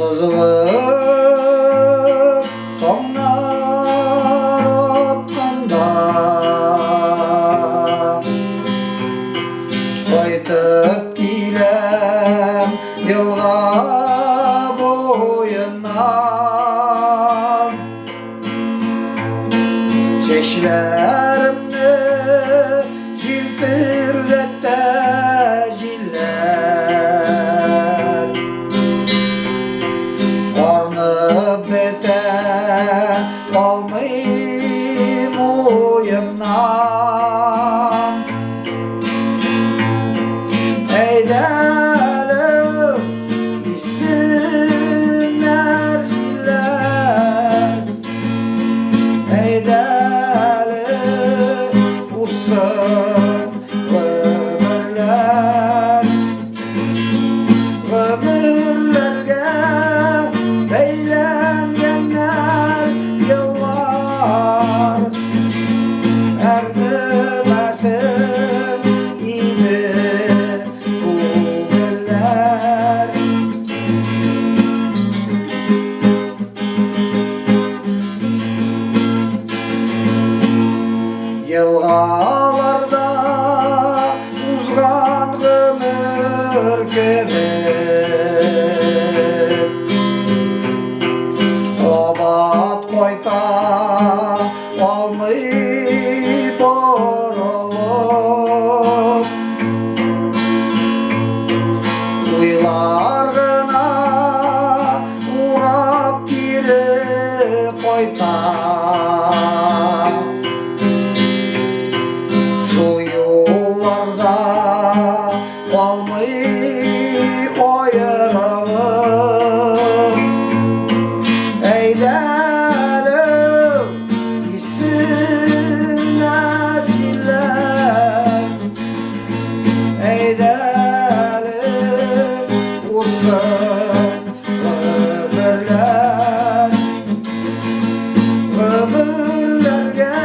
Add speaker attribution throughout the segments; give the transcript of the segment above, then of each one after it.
Speaker 1: Sızılıp tomlar otqanda Qaytып келем yılğa boyundan Çeşlerimni jilpirlettä jiller Arnıp bete kalmayım oyumdan Eylelim isimler jiller Eylelim uzun ömürler Ömürlerge beylengenler yıllar Erdimesin idi bu günler Yılgalarda uzgan gümür kebek Obat koyta almay borulup Uylar gına urap giri koyta Şu yollarda kalmay oyaralım Eylelim isimler jiller Eylelim uzun ömürler Ömürlerge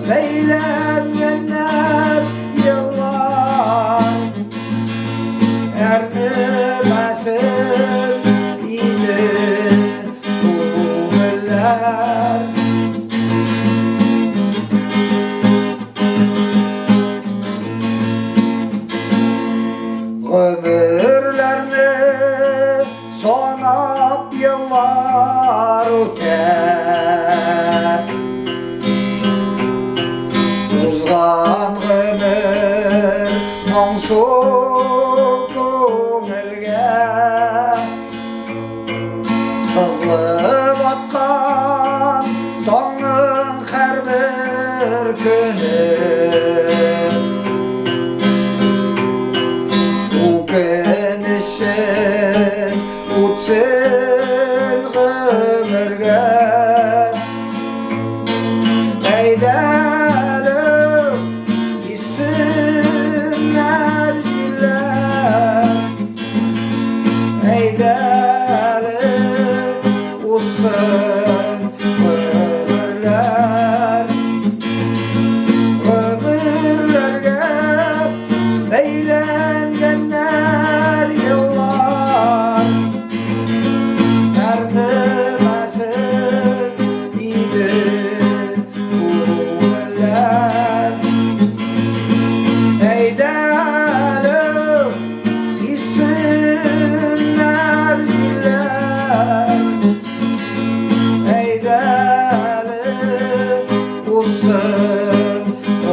Speaker 1: beylengenler yıllar Erdimesin idi bu günler Ömürlerini sonap yıllar öter Uzgan ömür moңсу көңілге Sızılıp atkan tаңның her bir күні Өкінішін өтсін ғұмырға Eylelim isimler jiller Eylelim uzun ömürler Ömürlerge beylengenler yıllar Erdimesin idi bu günler Eylelim isimler jiller Eylelim uzun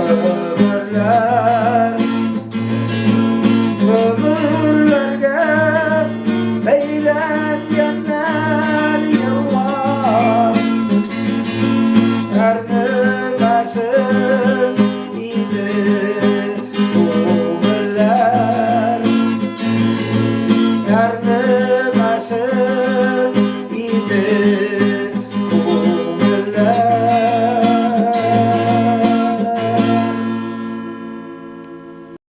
Speaker 1: ömürler Ömürlerge beylengenler yıllar Erdimesin idi bu günler Erdimesin